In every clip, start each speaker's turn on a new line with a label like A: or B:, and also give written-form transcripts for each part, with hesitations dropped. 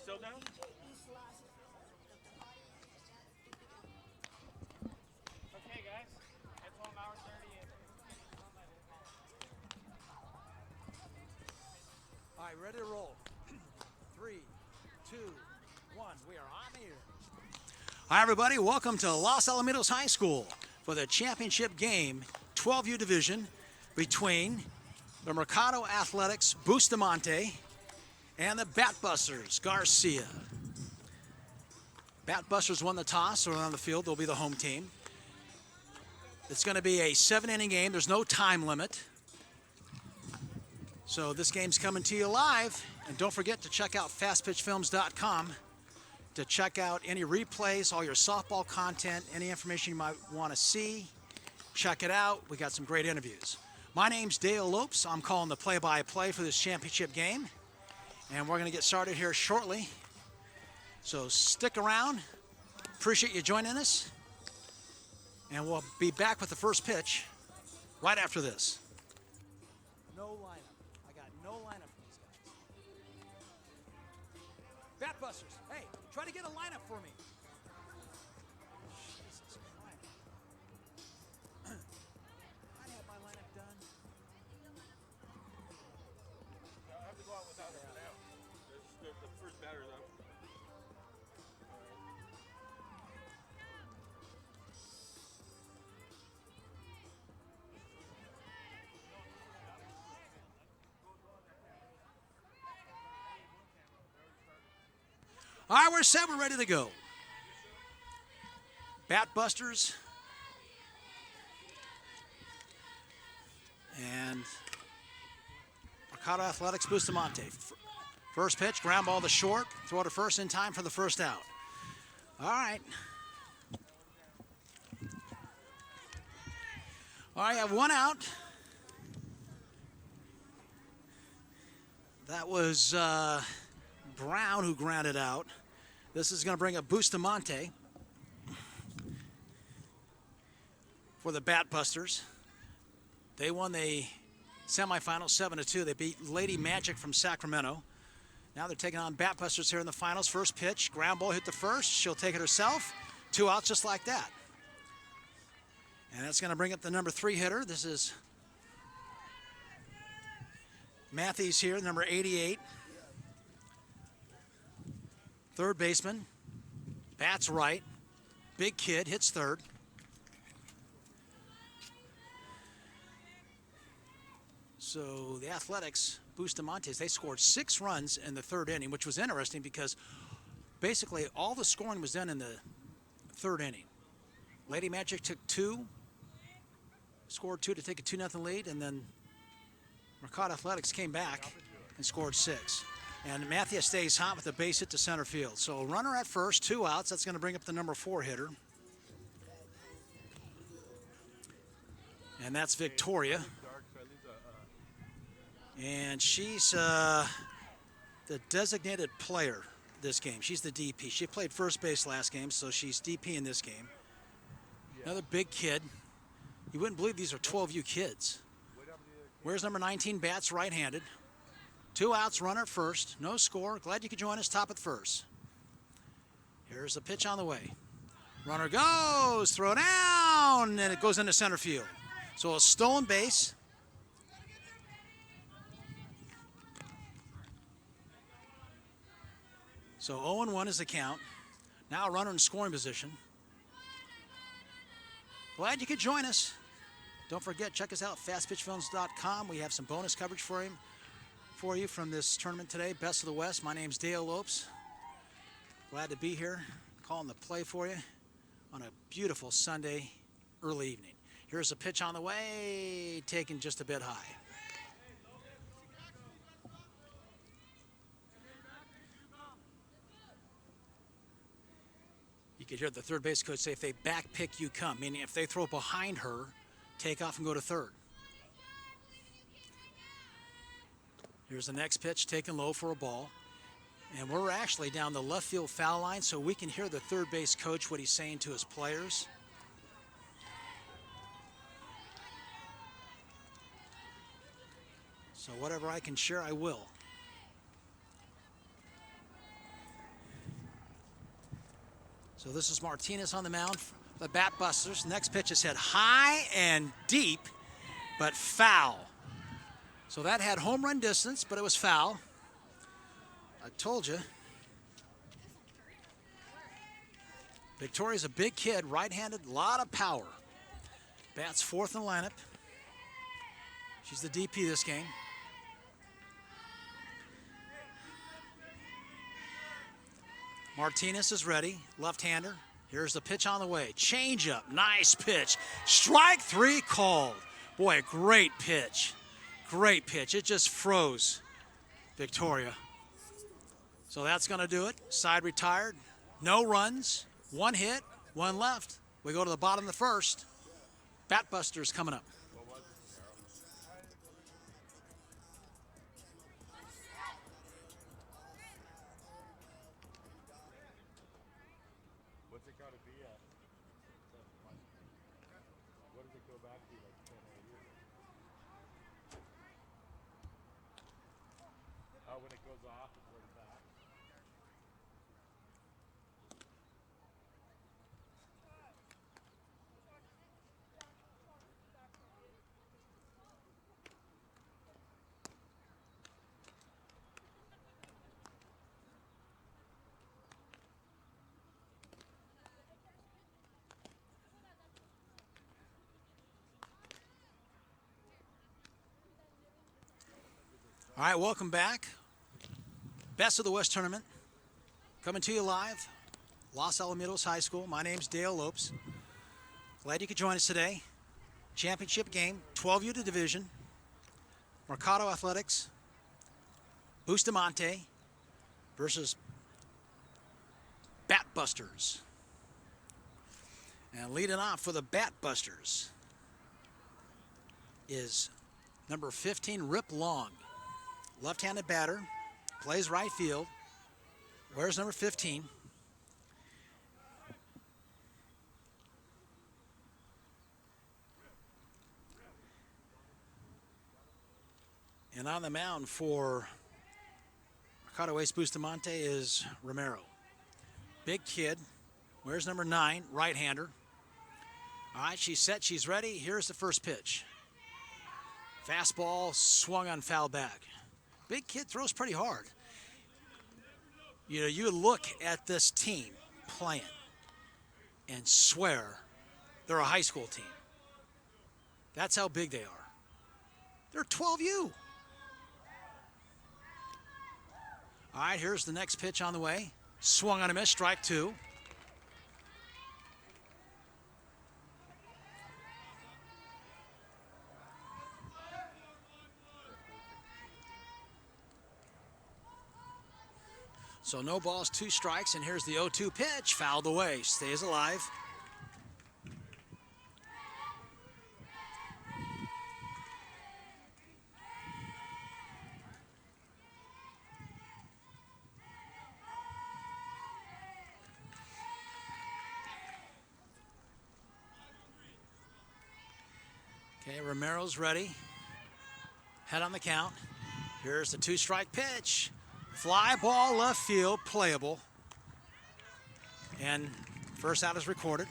A: still down? Okay, guys. It's 1 hour 30.
B: All right, ready to roll. 3, 2, 1. We are on the air. Hi, everybody. Welcome to Los Alamitos High School for the championship game, 12U division, between the Mercado Athletics Bustamante and the Batbusters Garcia. Batbusters won the toss, so on the field. They'll be the home team. It's going to be a 7-inning game. There's no time limit. So this game's coming to you live. And don't forget to check out fastpitchfilms.com to check out any replays, all your softball content, any information you might want to see. Check it out. We got some great interviews. My name's Dale Lopes. I'm calling the play-by-play for this championship game. And we're going to get started here shortly. So stick around. Appreciate you joining us. And we'll be back with the first pitch right after this. No lineup. I got no lineup for these guys. Batbusters, hey, try to get a lineup for me. Jesus Christ. I had my lineup done.
A: I have to go out without it now. The first batter's out.
B: All right, we're set. We're ready to go. Batbusters and Mercado Athletics Bustamante. First pitch, ground ball to short. Throw to first in time for the first out. All right. All right, I have one out. That was Brown who grounded out. This is going to bring up Bustamante for the Batbusters. They won the semifinals 7-2. They beat Lady Magic from Sacramento. Now they're taking on Batbusters here in the finals. First pitch, ground ball hit the first. She'll take it herself. 2 outs just like that. And that's going to bring up the number 3 hitter. This is Matthews here, number 88. Third baseman, bats right, big kid, hits third. So the Athletics, Bustamantes, they scored 6 runs in the 3rd inning, which was interesting because basically all the scoring was done in the 3rd inning. Lady Magic took 2, scored 2 to take a 2-0 lead, and then Mercado Athletics came back and scored 6. And Matthews stays hot with a base hit to center field. So runner at first, 2 outs. That's going to bring up the number 4 hitter. And that's Victoria. And she's the designated player this game. She's the DP. She played first base last game, so she's DP in this game. Another big kid. You wouldn't believe these are 12U kids. Where's number 19? Bats right-handed. 2 outs, runner at first. No score. Glad you could join us. Top at first. Here's the pitch on the way. Runner goes. Throw down. And it goes into center field. So a stolen base. So 0-1 is the count. Now a runner in scoring position. Glad you could join us. Don't forget, check us out, fastpitchfilms.com. We have some bonus coverage for you from this tournament today, Best of the West. My name's Dale Lopes. Glad to be here, calling the play for you on a beautiful Sunday early evening. Here's a pitch on the way, taken just a bit high. You could hear the third base coach say, if they back pick, you come, meaning if they throw behind her, take off and go to third. Here's the next pitch, taken low for a ball. And we're actually down the left field foul line, so we can hear the third base coach, what he's saying to his players. So whatever I can share, I will. So this is Martinez on the mound for the Batbusters. Next pitch is hit high and deep, but foul. So that had home run distance, but it was foul. I told you. Victoria's a big kid, right-handed, a lot of power. Bat's fourth in the lineup. She's the DP this game. Martinez is ready, left-hander. Here's the pitch on the way. Change-up, nice pitch. Strike three called. Boy, a great pitch. Great pitch. It just froze Victoria. So that's going to do it. Side retired. No runs. One hit, one left. We go to the bottom of the first. Batbusters coming up.
A: What's it got to be at? What does it go back to, like 10 or years? Oh, when it goes off, it's already back.
B: All right, welcome back. Best of the West tournament. Coming to you live, Los Alamitos High School. My name's Dale Lopes. Glad you could join us today. Championship game, 12U to division. Mercado Athletics, Bustamante versus Batbusters. And leading off for the Batbusters is number 15, Rip Long. Left-handed batter, plays right field. Where's number 15? And on the mound for Mercado Ace Bustamante is Romero. Big kid. Where's number 9? Right-hander. All right, she's set, she's ready. Here's the first pitch. Fastball swung on foul back. Big kid throws pretty hard. You know, you look at this team playing and swear they're a high school team. That's how big they are. They're 12U. All right, here's the next pitch on the way. Swung on a miss, strike two. So no balls, 2 strikes, and here's the 0-2 pitch. Fouled away, stays alive. Okay, Romero's ready. Head on the count. Here's the 2-strike pitch. Fly ball left field, playable. And first out is recorded.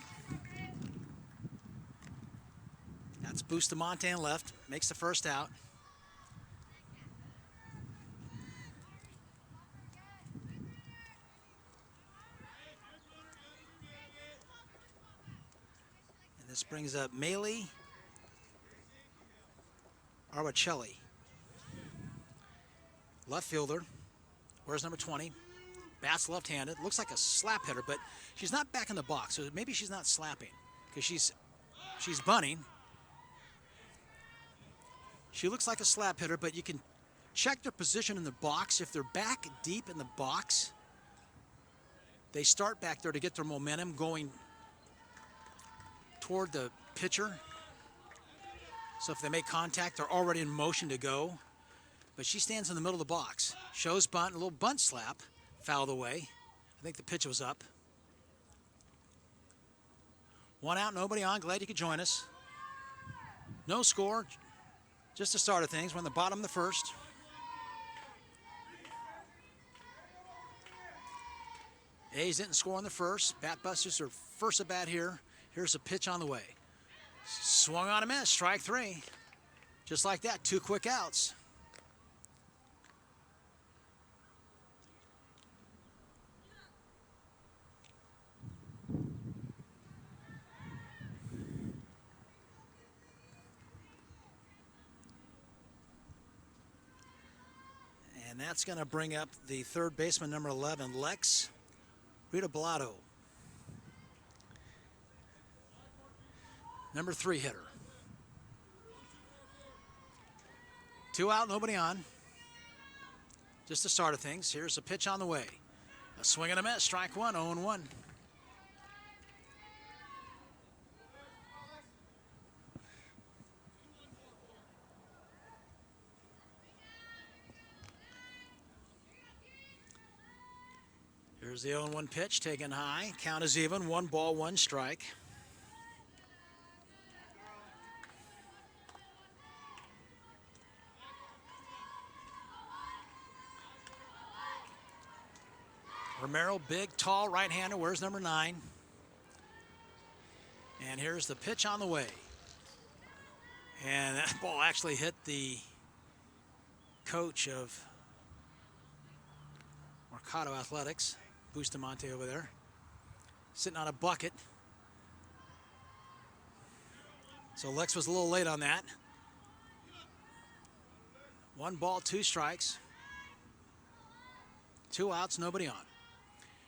B: That's Bustamante and left. Makes the first out. And this brings up Maley Arbacelli. Left fielder. Where's number 20? Bat's left-handed. Looks like a slap hitter, but she's not back in the box, so maybe she's not slapping because she's bunting. She looks like a slap hitter, but you can check their position in the box. If they're back deep in the box, they start back there to get their momentum going toward the pitcher. So if they make contact, they're already in motion to go. But she stands in the middle of the box. Shows bunt, a little bunt slap, fouled away. I think the pitch was up. 1 out, nobody on. Glad you could join us. No score, just the start of things. We're in the bottom of the first. A's didn't score in the first. Batbusters are first at bat here. Here's a pitch on the way. Swung on a miss, strike 3. Just like that, 2 quick outs. And that's going to bring up the third baseman, number 11, Lex Ridoblato. Number 3 hitter. 2 out, nobody on. Just the start of things. Here's a pitch on the way. A swing and a miss, strike 1, 0-1. Here's the 0-1 pitch, taken high. Count is even, 1 ball, 1 strike. Romero, big, tall right-hander. Where's number 9? And here's the pitch on the way. And that ball actually hit the coach of Mercado Athletics, Bustamante over there, sitting on a bucket. So Lex was a little late on that. 1 ball, 2 strikes. 2 outs, nobody on.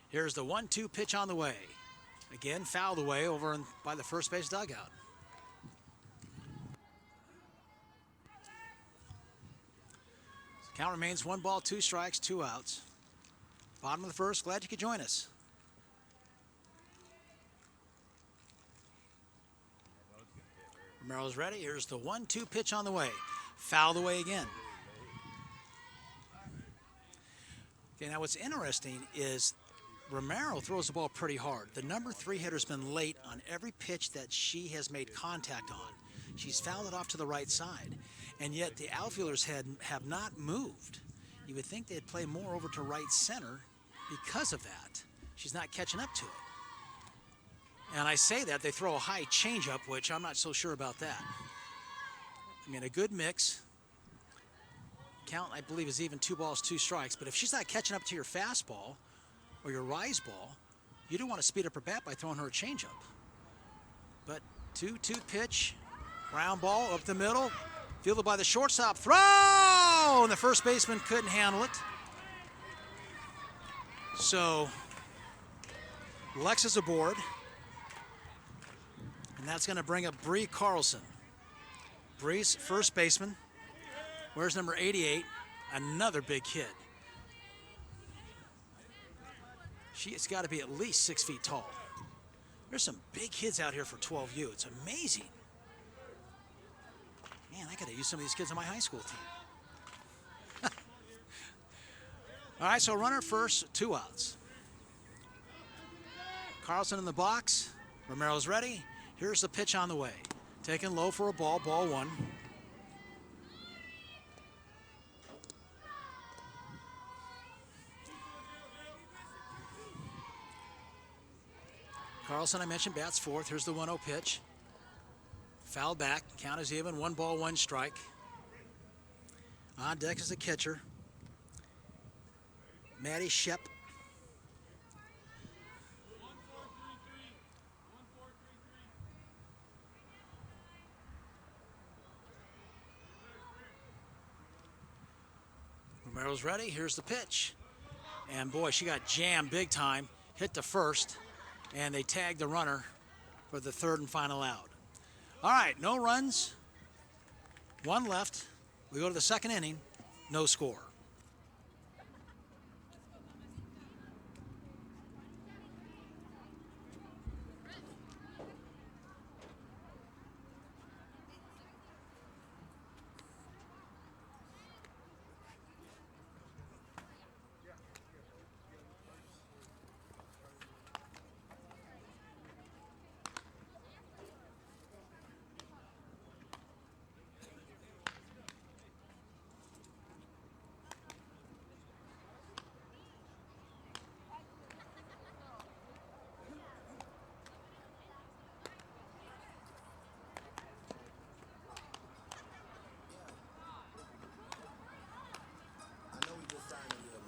B: Here's the 1-2 pitch on the way. Again, fouled away over by the first base dugout. So count remains 1 ball, 2 strikes, 2 outs. Bottom of the first, glad you could join us. Romero's ready. Here's the 1-2 pitch on the way. Fouled away again. Okay, now what's interesting is Romero throws the ball pretty hard. The number 3 hitter's been late on every pitch that she has made contact on. She's fouled it off to the right side, and yet the outfielders have not moved. You would think they'd play more over to right center because of that. She's not catching up to it. And I say that, they throw a high changeup, which I'm not so sure about that. I mean, a good mix. Count, I believe, is even 2 balls, 2 strikes. But if she's not catching up to your fastball or your rise ball, you don't want to speed up her bat by throwing her a changeup. But 2-2 pitch, ground ball up the middle, fielded by the shortstop. Throw! And the first baseman couldn't handle it. So Lex is aboard. And that's going to bring up Bree Carlson. Bree's first baseman. Where's number 88? Another big kid. She's got to be at least 6 feet tall. There's some big kids out here for 12U. It's amazing. Man, I got to use some of these kids on my high school team. All right, so runner first, 2 outs. Carlson in the box. Romero's ready. Here's the pitch on the way. Taken low for a ball, ball 1. Carlson, I mentioned, bats 4th. Here's the 1-0 pitch. Foul back. Count is even. 1 ball, 1 strike. On deck is the catcher, Maddie Shep. Romero's ready. Here's the pitch. And boy, she got jammed big time. Hit the first. And they tagged the runner for the 3rd and final out. All right, no runs, 1 left. We go to the 2nd inning, no score.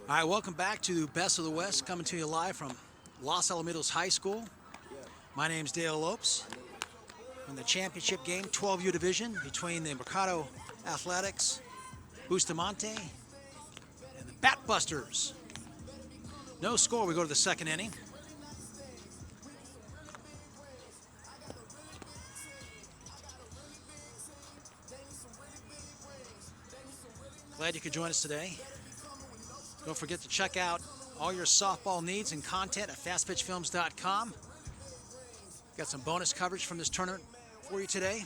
B: All right, welcome back to Best of the West, coming to you live from Los Alamitos High School. My name's Dale Lopes. In the championship game, 12U division between the Mercado Athletics, Bustamante, and the Batbusters. No score, we go to the second inning. Glad you could join us today. Don't forget to check out all your softball needs and content at fastpitchfilms.com. Got some bonus coverage from this tournament for you today.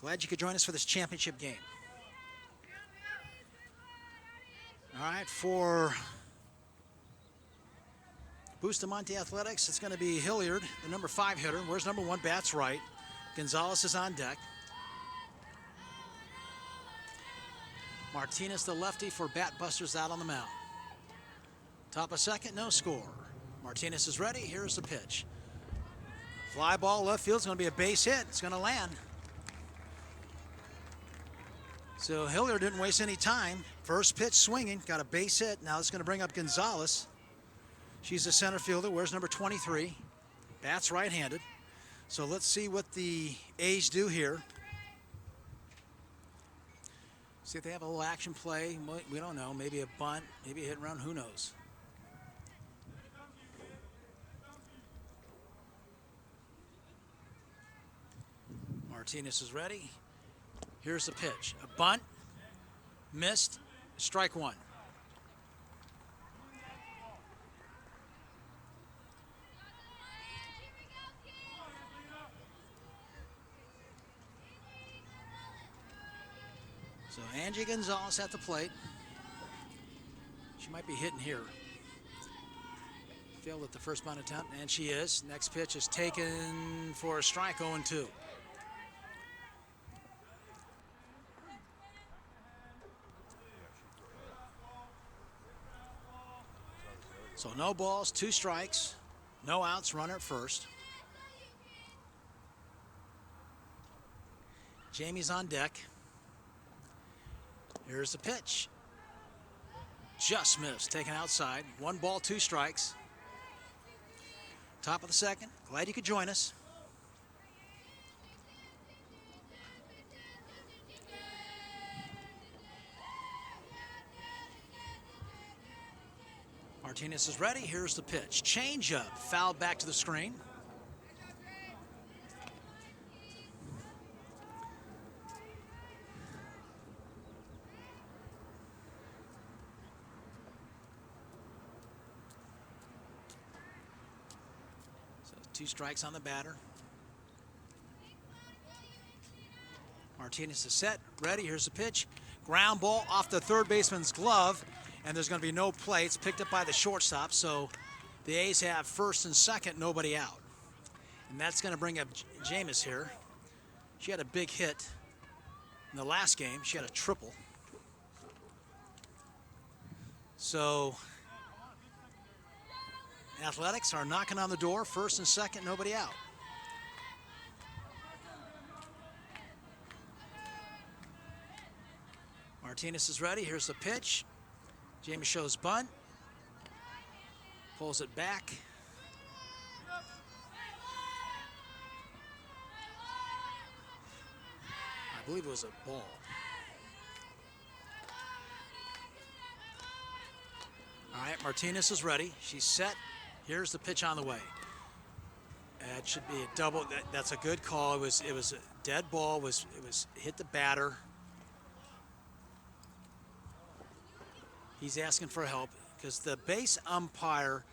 B: Glad you could join us for this championship game. All right, for Bustamante Athletics, it's going to be Hilliard, the number 5 hitter. Where's number 1? Bats right. Gonzalez is on deck. Martinez, the lefty, for Batbusters out on the mound. Top of second, no score. Martinez is ready. Here's the pitch. Fly ball left field. It's going to be a base hit. It's going to land. So Hilliard didn't waste any time. First pitch swinging, got a base hit. Now it's going to bring up Gonzalez. She's the center fielder. Where's number 23? Bats right-handed. So let's see what the A's do here. See if they have a little action play. We don't know. Maybe a bunt, maybe a hit and run. Who knows? Martinez is ready. Here's the pitch. A bunt, missed, strike 1. So Angie Gonzalez at the plate. She might be hitting here. Failed at the first bunt attempt, and she is. Next pitch is taken for a strike, 0-2. So no balls, 2 strikes, no outs, runner at first. Jamie's on deck. Here's the pitch. Just missed, taken outside. 1 ball, 2 strikes. Top of the second. Glad you could join us. Martinez is ready. Here's the pitch. Change up. Fouled back to the screen. So 2 strikes on the batter. Martinez is set. Ready. Here's the pitch. Ground ball off the third baseman's glove. And there's going to be no play. It's picked up by the shortstop, so the A's have first and second, nobody out. And that's going to bring up Jameis here. She had a big hit in the last game. She had a triple. So Athletics are knocking on the door, first and second, nobody out. Martinez is ready. Here's the pitch. James shows bunt, pulls it back. I believe it was a ball. All right, Martinez is ready. She's set. Here's the pitch on the way. It should be a double. That's a good call. It was a dead ball. It was hit the batter. He's asking for help because the base umpire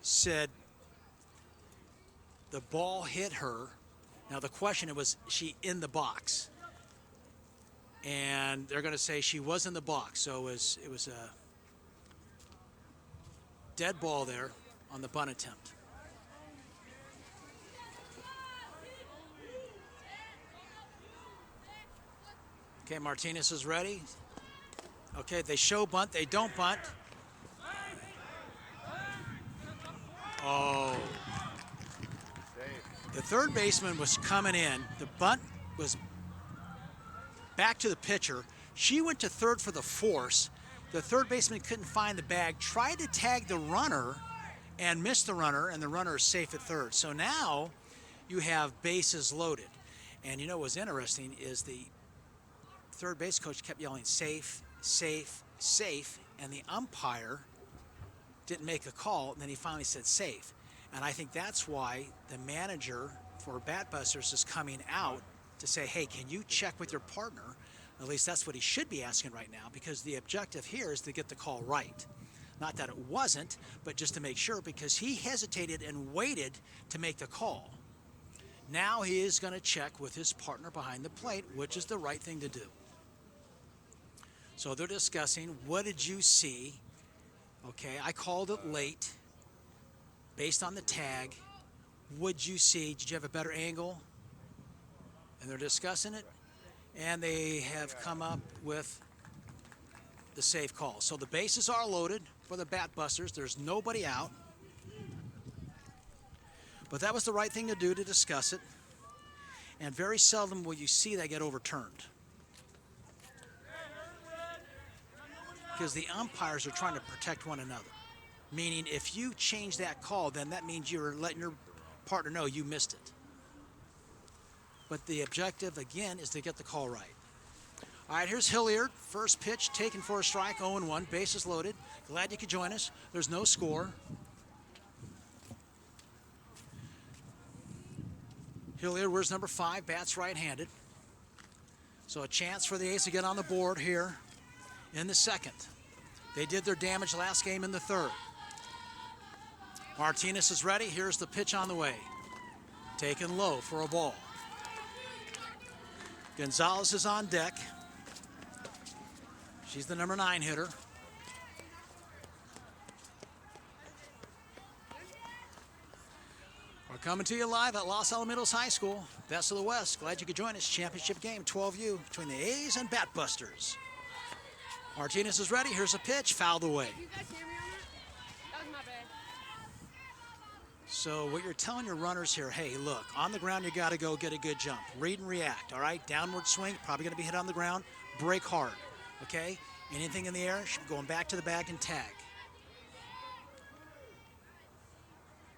B: said the ball hit her. Now the question was she in the box? And they're going to say she was in the box. So it was a dead ball there on the bunt attempt. Okay, Martinez is ready. Okay, they show bunt, they don't bunt. Oh. The third baseman was coming in. The bunt was back to the pitcher. She went to third for the force. The third baseman couldn't find the bag, tried to tag the runner and missed the runner, and the runner is safe at third. So now you have bases loaded. And you know what's interesting is the third base coach kept yelling safe, safe, safe, and the umpire didn't make a call, and then he finally said safe. And I think that's why the manager for Batbusters is coming out to say, hey, can you check with your partner? At least that's what he should be asking right now, because the objective here is to get the call right. Not that it wasn't, but just to make sure, because he hesitated and waited to make the call. Now he is going to check with his partner behind the plate, which is the right thing to do. So they're discussing, what did you see? Okay, I called it late based on the tag. What'd you see? Did you have a better angle? And they're discussing it, and they have come up with the safe call. So the bases are loaded for the Batbusters. There's nobody out. But that was the right thing to do, to discuss it. And very seldom will you see that get overturned, because the umpires are trying to protect one another. Meaning, if you change that call, then that means you're letting your partner know you missed it. But the objective, again, is to get the call right. All right, here's Hilliard. First pitch taken for a strike, 0-1, bases loaded. Glad you could join us. There's no score. Hilliard wears number 5, bats right-handed. So a chance for the A's to get on the board here in the second. They did their damage last game in the third. Martinez is ready. Here's the pitch on the way. Taken low for a ball. Gonzalez is on deck. She's the number 9 hitter. We're coming to you live at Los Alamitos High School. Best of the West. Glad you could join us. Championship game, 12U, between the A's and Batbusters. Martinez is ready. Here's a pitch. Fouled away.
C: You guys hear me on that? That was my bad.
B: So what you're telling your runners here, hey, look, on the ground you got to go get a good jump. Read and react, all right? Downward swing, probably going to be hit on the ground. Break hard, okay? Anything in the air, should be going back to the bag and tag.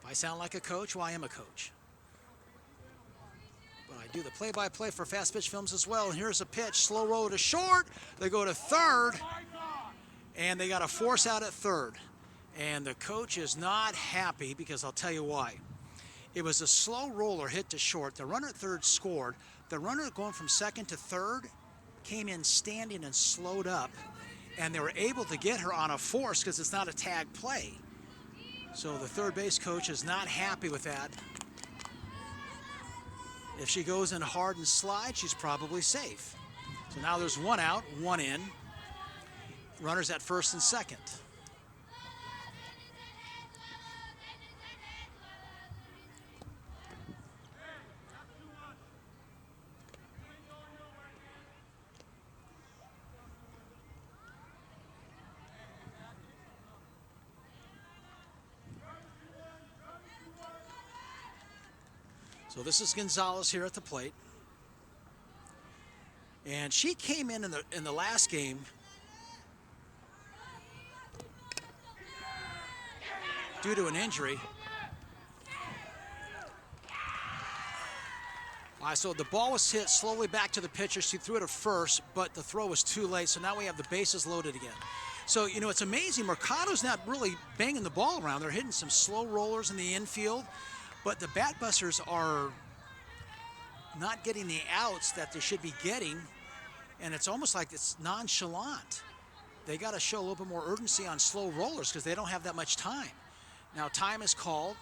B: If I sound like a coach, well, I am a coach. But I do the play-by-play for Fast Pitch Films as well. And here's a pitch, slow roll to short. They go to third, and they got a force out at third. And the coach is not happy, because I'll tell you why. It was a slow roller hit to short. The runner at third scored. The runner going from second to third came in standing and slowed up, and they were able to get her on a force because it's not a tag play. So the third base coach is not happy with that. If she goes in hard and slides, she's probably safe. So now there's 1 out, 1 in. Runners at first and second. So this is Gonzalez here at the plate. And she came in the last game due to an injury. All right, so the ball was hit slowly back to the pitcher. She threw it at first, but the throw was too late, so now we have the bases loaded again. So, you know, it's amazing. Mercado's not really banging the ball around. They're hitting some slow rollers in the infield. But the Batbusters are not getting the outs that they should be getting, and it's almost like it's nonchalant. They got to show a little bit more urgency on slow rollers because they don't have that much time. Now time is called.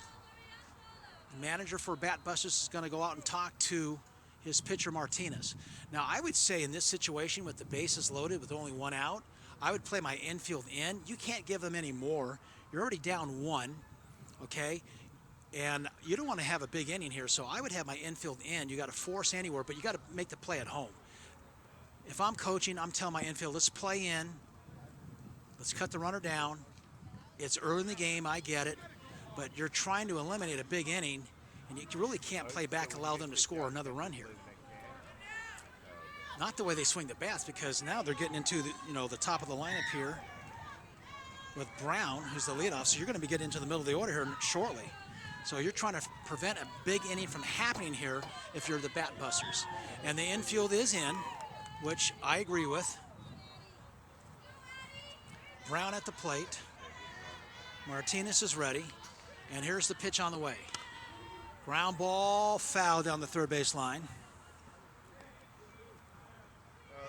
B: The manager for Batbusters is going to go out and talk to his pitcher Martinez. Now I would say in this situation with the bases loaded with only 1 out, I would play my infield in. You can't give them any more. You're already down 1, okay? And you don't want to have a big inning here, so I would have my infield in. You got to force anywhere, but you got to make the play at home. If I'm coaching, I'm telling my infield, let's play in. Let's cut the runner down. It's early in the game, I get it, but you're trying to eliminate a big inning, and you really can't play back and allow them to score another run here. Not the way they swing the bats, because now they're getting into the top of the lineup here. with Brown, who's the leadoff. So you're going to be getting into the middle of the order here shortly. So you're trying to prevent a big inning from happening here if you're the Batbusters. And the infield is in, which I agree with. Brown at the plate. Martinez is ready. And here's the pitch on the way. Ground ball, foul down the third base line.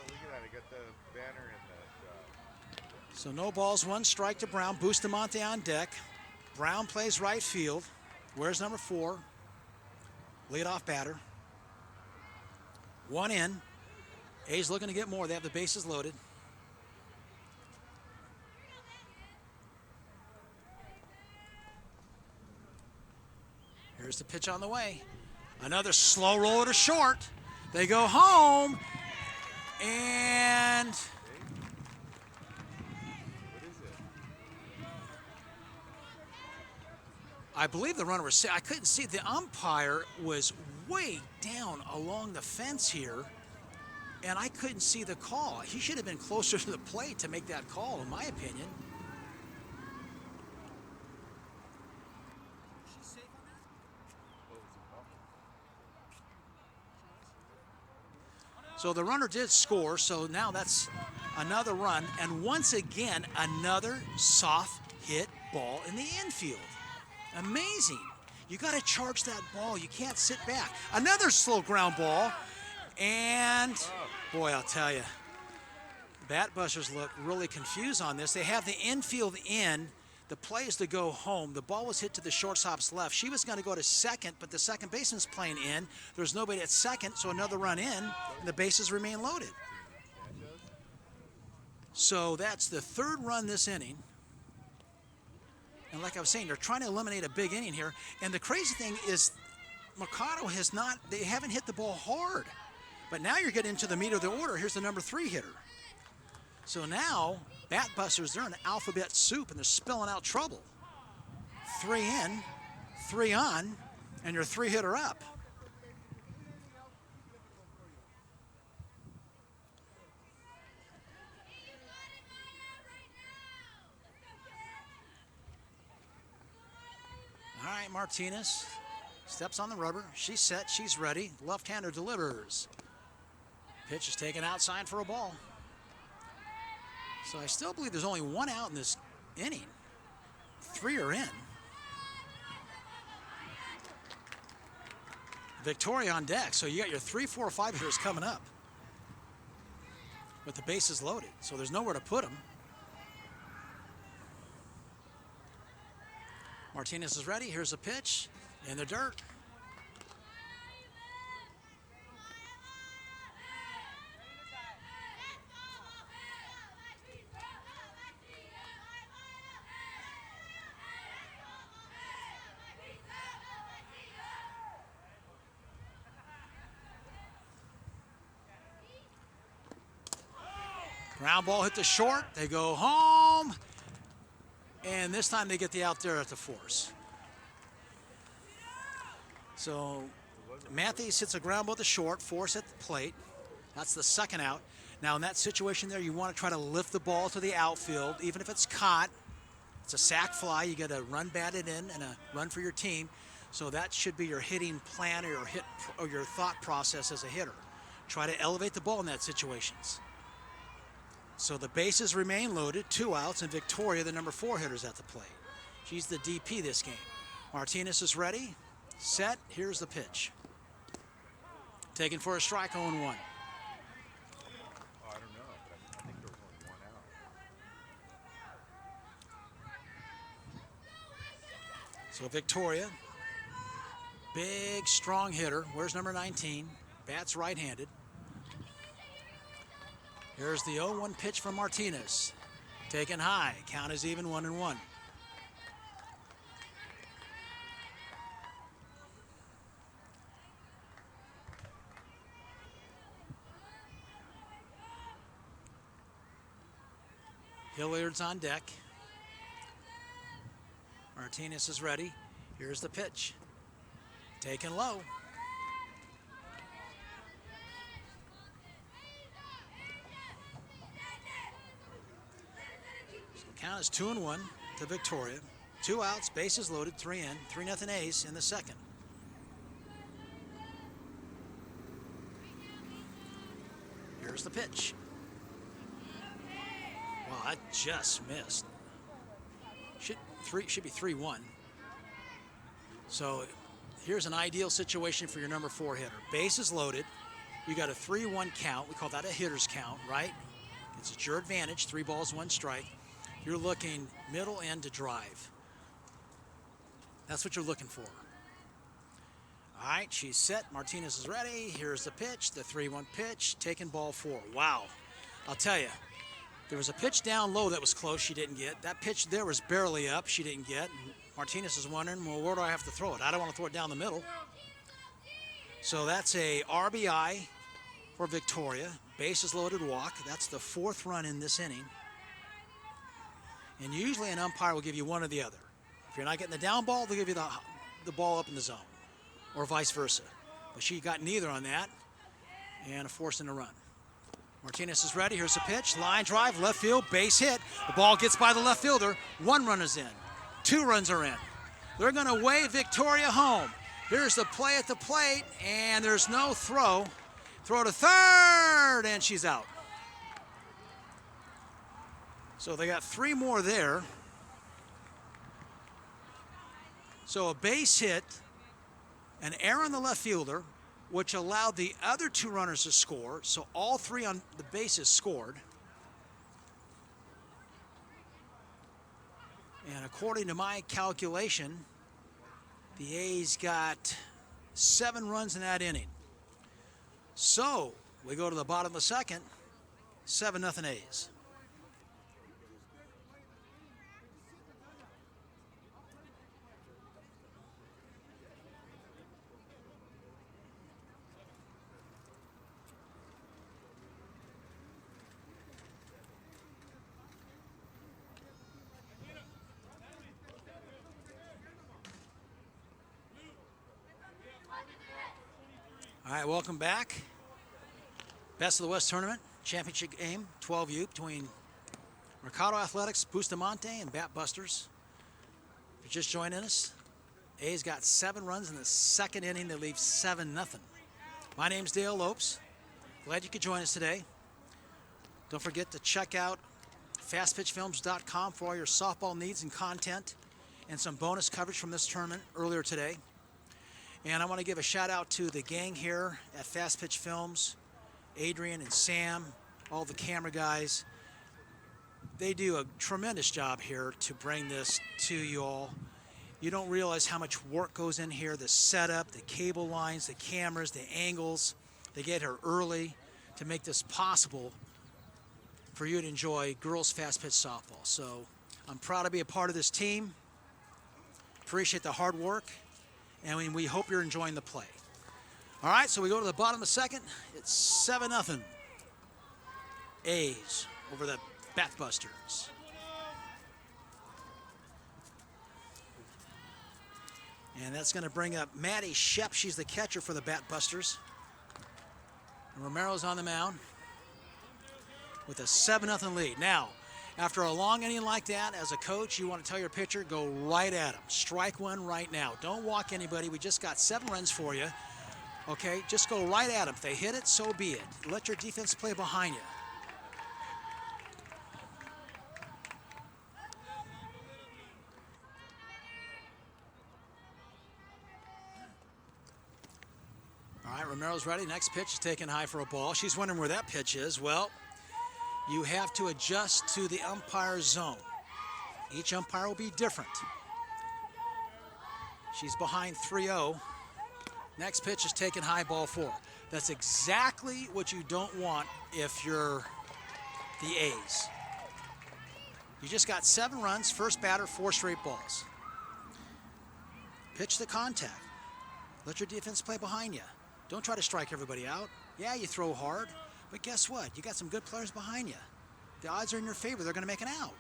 A: Look at that, I got the banner in the
B: So no balls, 1 strike to Brown. Bustamante on deck. Brown plays right field. Where's number 4? Leadoff batter. 1 in. A's looking to get more. They have the bases loaded. Here's the pitch on the way. Another slow roller to short. They go home. And
A: what is it?
B: I believe the runner was, I couldn't see, the umpire was way down along the fence here, and I couldn't see the call. He should have been closer to the plate to make that call, in my opinion. So the runner did score, so now that's another run, and once again, another soft hit ball in the infield. Amazing. You got to charge that ball. You can't sit back. Another slow ground ball, and boy, I'll tell you, Batbusters look really confused on this. They have the infield in. The play is to go home. The ball was hit to the shortstop's left. She was going to go to second, but the second baseman's playing in. There's nobody at second, so another run in, and the bases remain loaded. So that's the 3rd run this inning. And like I was saying, they're trying to eliminate a big inning here. And the crazy thing is Mercado has not, they haven't hit the ball hard. But now you're getting into the meat of the order. Here's the number 3 hitter. So now, Batbusters, they're in alphabet soup, and they're spilling out trouble. 3 in, 3 on, and your 3-hitter up. All right, Martinez steps on the rubber. She's set, she's ready. Left-hander delivers. Pitch is taken outside for a ball. So I still believe there's only 1 out in this inning. 3 are in. Victoria on deck, so you got your 3, 4, 5 hitters coming up. With the bases loaded, so there's nowhere to put them. Martinez is ready. Here's a pitch in the dirt. Ground ball hit the short. They go home. And this time they get the out there at the force. So Matthews hits a ground ball at the short, force at the plate. That's the 2nd out. Now in that situation there, you want to try to lift the ball to the outfield, even if it's caught. It's a sac fly. You got to run batted in and a run for your team. So that should be your hitting plan or your thought process as a hitter. Try to elevate the ball in that situations. So the bases remain loaded, 2 outs, and Victoria, the number 4 hitter, is at the plate. She's the DP this game. Martinez is ready, set, here's the pitch. Taken for a strike, 0-1.
A: Oh, I don't know, but I think there was only 1 out.
B: So Victoria, big, strong hitter. Where's number 19? Bats right-handed. Here's the 0-1 pitch from Martinez. Taken high. Count is even, 1-1. Hilliard's on deck. Martinez is ready. Here's the pitch. Taken low. Count is 2-1 to Victoria. 2 outs, bases loaded, 3 in, 3-0 A's in the second. Here's the pitch. Wow, I just missed. Should be 3-1. So here's an ideal situation for your number 4 hitter. Bases loaded. You got a 3-1 count. We call that a hitter's count, right? It's at your advantage. 3 balls, 1 strike. You're looking middle end to drive. That's what you're looking for. All right, she's set. Martinez is ready. Here's the pitch, the 3-1 pitch, taking ball 4. Wow. I'll tell you, there was a pitch down low that was close she didn't get. That pitch there was barely up she didn't get. Martinez is wondering, well, where do I have to throw it? I don't want to throw it down the middle. So that's a RBI for Victoria. Bases loaded walk. That's the 4th run in this inning. And usually an umpire will give you one or the other. If you're not getting the down ball, they'll give you the ball up in the zone, or vice versa. But she got neither on that, and a force in a run. Martinez is ready. Here's the pitch. Line drive, left field, base hit. The ball gets by the left fielder. 1 run is in. 2 runs are in. They're going to wave Victoria home. Here's the play at the plate, and there's no throw. Throw to third, and she's out. So they got 3 more there. So a base hit, an error on the left fielder, which allowed the other 2 runners to score. So all 3 on the bases scored. And according to my calculation, the A's got 7 runs in that inning. So we go to the bottom of the second, 7-0 A's. All right, welcome back. Best of the West Tournament, championship game, 12U between Mercado Athletics, Bustamante, and Batbusters. If you're just joining us, A's got 7 runs in the second inning. They leave 7-0. My name's Dale Lopes. Glad you could join us today. Don't forget to check out fastpitchfilms.com for all your softball needs and content, and some bonus coverage from this tournament earlier today. And I want to give a shout out to the gang here at Fast Pitch Films, Adrian and Sam, all the camera guys. They do a tremendous job here to bring this to you all. You don't realize how much work goes in here, the setup, the cable lines, the cameras, the angles. They get here early to make this possible for you to enjoy girls fast pitch softball. So I'm proud to be a part of this team. Appreciate the hard work. And we hope you're enjoying the play. All right, so we go to the bottom of the second. It's 7-0 A's over the Batbusters. And that's going to bring up Maddie Shep. She's the catcher for the Batbusters. And Romero's on the mound with a 7-0 lead. Now, after a long inning like that, as a coach, you want to tell your pitcher, go right at him. Strike 1 right now. Don't walk anybody. We just got 7 runs for you. Okay, just go right at them. If they hit it, so be it. Let your defense play behind you. All right, Romero's ready. Next pitch is taken high for a ball. She's wondering where that pitch is. Well, you have to adjust to the umpire's zone. Each umpire will be different. She's behind 3-0. Next pitch is taken high, ball 4. That's exactly what you don't want if you're the A's. You just got 7 runs, first batter, 4 straight balls. Pitch the contact. Let your defense play behind you. Don't try to strike everybody out. Yeah, you throw hard. But guess what? You got some good players behind you. The odds are in your favor. They're going to make an out.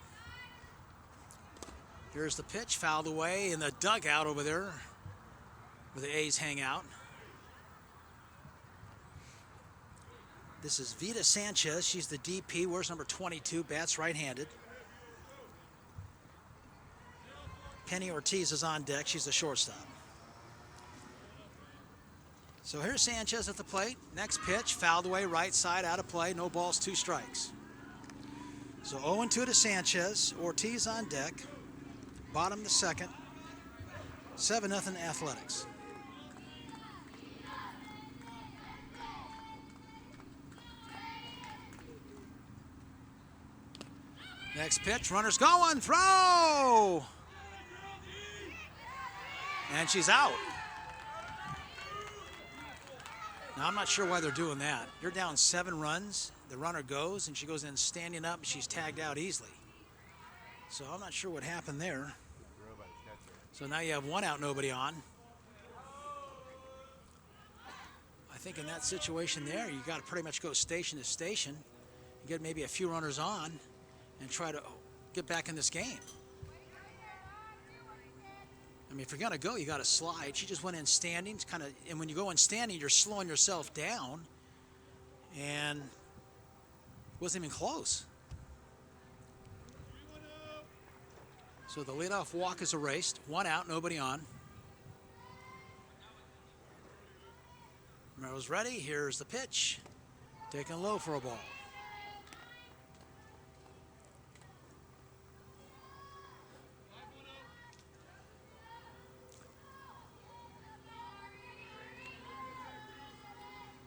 B: Here's the pitch, fouled away in the dugout over there where the A's hang out. This is Vita Sanchez. She's the DP. Wears number 22, bats right-handed. Penny Ortiz is on deck. She's the shortstop. So here's Sanchez at the plate. Next pitch, fouled away, right side, out of play. No balls, 2 strikes. So 0-2 to Sanchez. Ortiz on deck. Bottom of the second. 7-0 Athletics. Next pitch, runner's going, throw! And she's out. Now, I'm not sure why they're doing that. You're down 7 runs, the runner goes, and she goes in standing up, and she's tagged out easily. So I'm not sure what happened there. So now you have 1 out, nobody on. I think in that situation there, you got to pretty much go station to station and get maybe a few runners on and try to get back in this game. I mean, if you're going to go, you got to slide. She just went in standing, and when you go in standing, you're slowing yourself down, and it wasn't even close. So the leadoff walk is erased. 1 out, nobody on. Romero's ready. Here's the pitch. Taken low for a ball.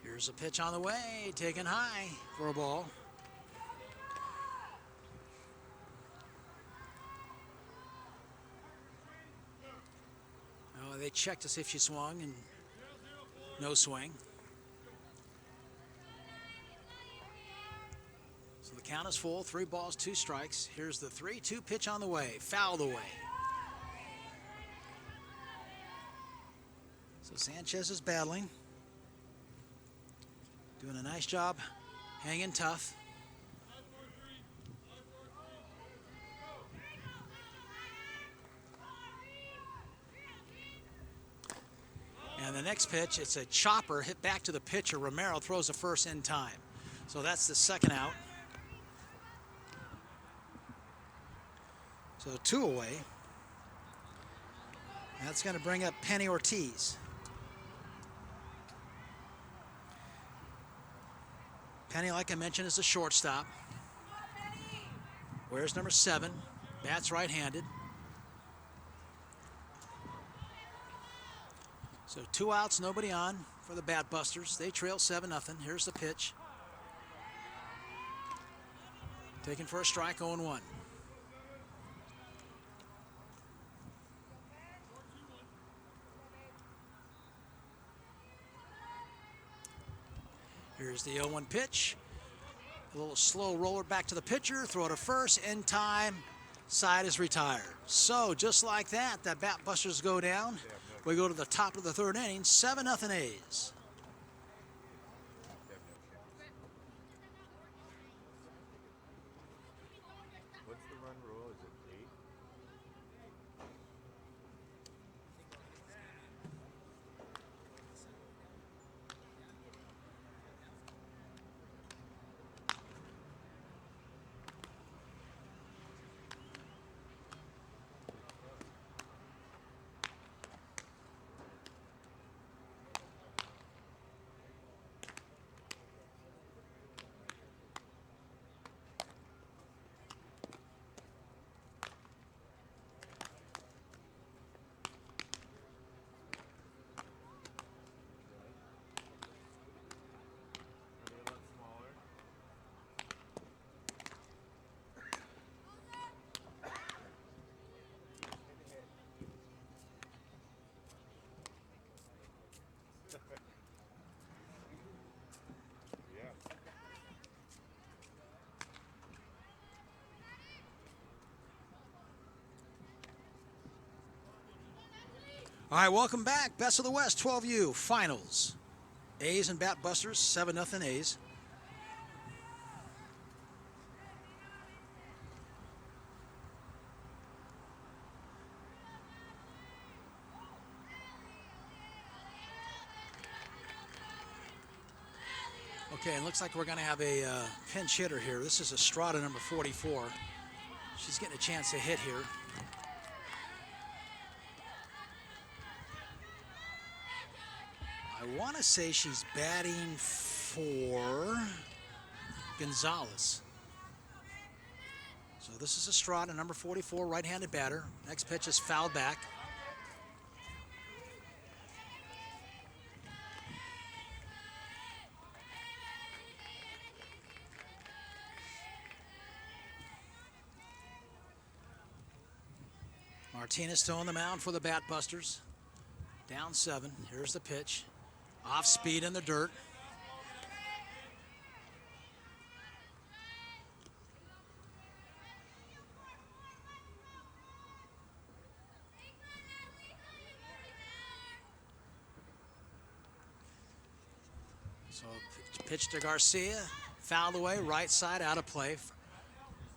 B: Here's a pitch on the way, taken high for a ball. Oh, they checked to see if she swung, and no swing. So the count is full, 3 balls, 2 strikes. Here's the 3-2 pitch on the way, fouled away. So Sanchez is battling. Doing a nice job, hanging tough. And the next pitch, it's a chopper hit back to the pitcher. Romero throws the first in time. So that's the 2nd out. So 2 away. That's going to bring up Penny Ortiz. Penny, like I mentioned, is a shortstop. Wears number 7. Bats right-handed. So 2 outs, nobody on for the Batbusters. They trail 7-0. Here's the pitch. Taken for a strike, 0-1. Here's the 0-1 pitch. A little slow roller back to the pitcher. Throw to first. In time. Side is retired. So just like that, the Batbusters go down. We go to the top of the 3rd inning. 7-0 A's.
D: What's the run rule? Is it 8?
B: All right, welcome back. Best of the West, 12U finals. A's and Batbusters, 7-0 A's. Okay, it looks like we're going to have a pinch hitter here. This is Estrada, number 44. She's getting a chance to hit here. I want to say she's batting for Gonzalez. So this is Estrada, number 44, right-handed batter. Next pitch is fouled back. Martinez still on the mound for the Batbusters. Down 7. Here's the pitch. Off speed in the dirt. So pitch to Garcia. Fouled away, right side, out of play.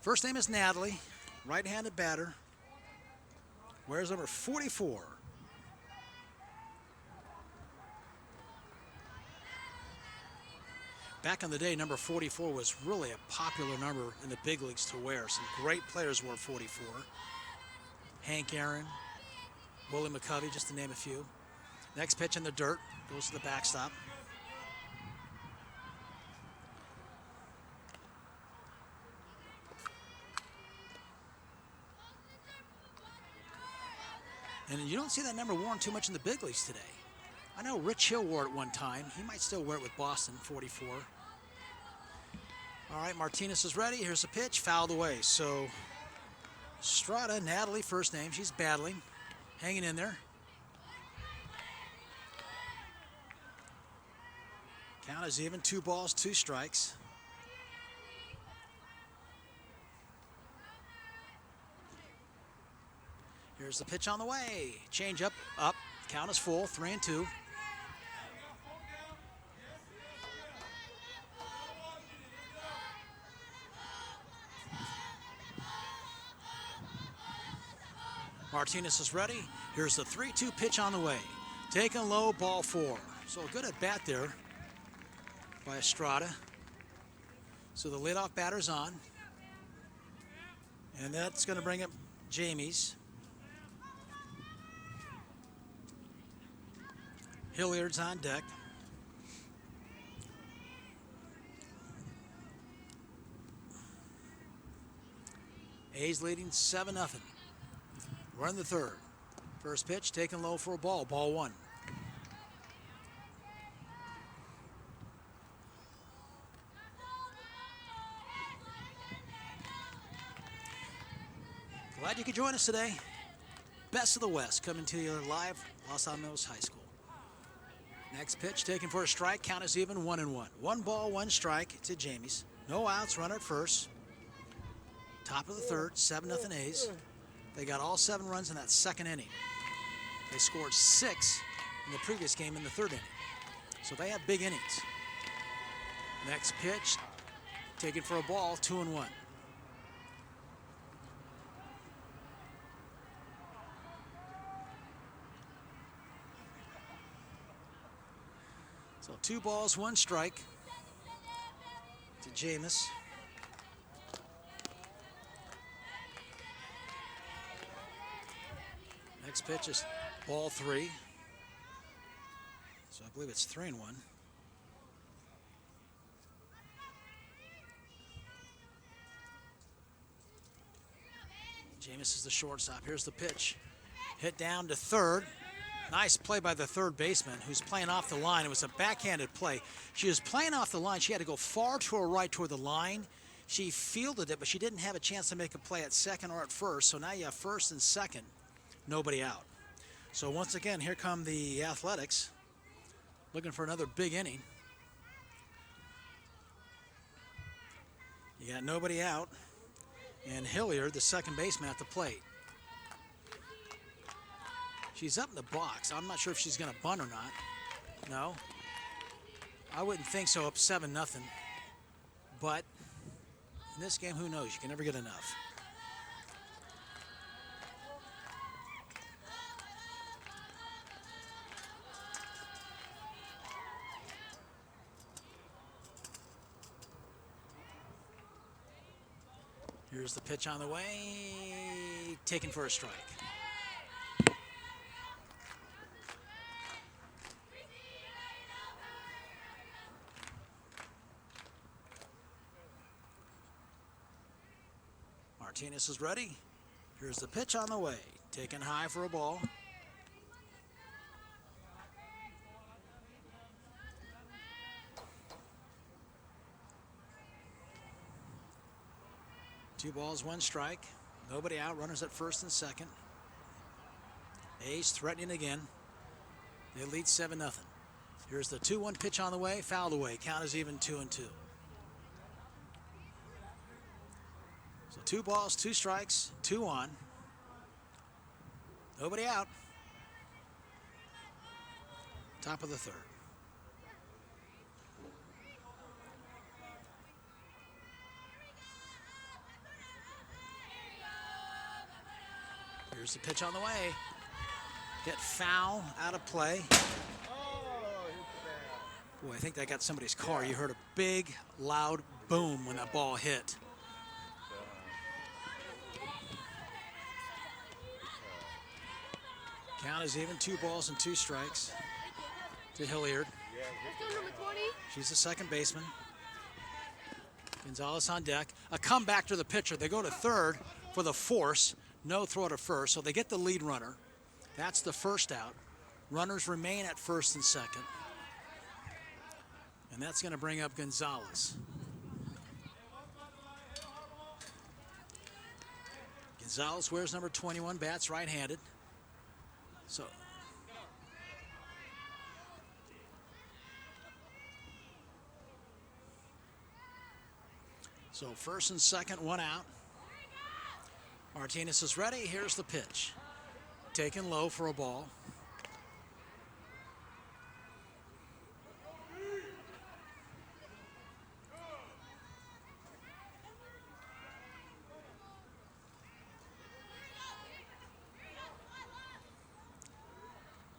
B: First name is Natalie, right-handed batter. Wears number 44. Back in the day, number 44 was really a popular number in the big leagues to wear. Some great players wore 44. Hank Aaron, Willie McCovey, just to name a few. Next pitch in the dirt, goes to the backstop. And you don't see that number worn too much in the big leagues today. I know Rich Hill wore it one time. He might still wear it with Boston, 44. All right, Martinez is ready. Here's the pitch, fouled away. So Estrada, Natalie, first name. She's battling, hanging in there. Count is even, 2 balls, 2 strikes. Here's the pitch on the way. Change up, up. Count is full, 3-2. Martinez is ready. Here's the 3-2 pitch on the way. Taken low, ball 4. So a good at bat there by Estrada. So the leadoff batter's on. And that's going to bring up Jamie's. Hilliard's on deck. A's leading 7-0. We're in the 3rd. First pitch taken low for a ball. Ball 1. Glad you could join us today. Best of the West coming to you live, Los Alamos High School. Next pitch taken for a strike. Count is even, 1-1. 1 ball, 1 strike to Jamie's. No outs, runner at first. Top of the 3rd, 7-0 A's. They got all 7 runs in that 2nd inning. They scored 6 in the previous game in the 3rd inning. So they have big innings. Next pitch taken for a ball, 2-1. So 2 balls, 1 strike to Jameis. Next pitch is ball 3. So I believe it's 3-1. Jameis is the shortstop. Here's the pitch. Hit down to 3rd. Nice play by the 3rd baseman who's playing off the line. It was a backhanded play. She was playing off the line. She had to go far to her right toward the line. She fielded it, but she didn't have a chance to make a play at 2nd or at 1st. So now you have 1st and 2nd. Nobody out. So once again, here come the Athletics looking for another big inning. You got nobody out. And Hilliard, the 2nd baseman, at the plate. She's up in the box. I'm not sure if she's going to bunt or not. No. I wouldn't think so, up 7-0. But in this game, who knows? You can never get enough. Here's the pitch on the way. Taken for a strike. Martinez is ready. Here's the pitch on the way. Taken high for a ball. Two balls, one strike. Nobody out. Runners at first and second. A's threatening again. They lead 7-0. Here's the 2-1 pitch on the way. Fouled away. Count is even 2-2. So 2 balls, 2 strikes, 2 on. Nobody out. Top of the third. Here's the pitch on the way. Hit foul, out of play. Boy, I think that got somebody's car. You heard a big, loud boom when that ball hit. Count is even, 2 balls and 2 strikes to Hilliard.
C: Let's go number 20.
B: She's the second baseman. Gonzalez on deck. A comeback to the pitcher. They go to third for the force. No throw to first, so they get the lead runner. That's the first out. Runners remain at first and second. And that's going to bring up Gonzalez. Gonzalez wears number 21, bats right-handed. So first and second, 1 out. Martinez is ready. Here's the pitch. Taken low for a ball.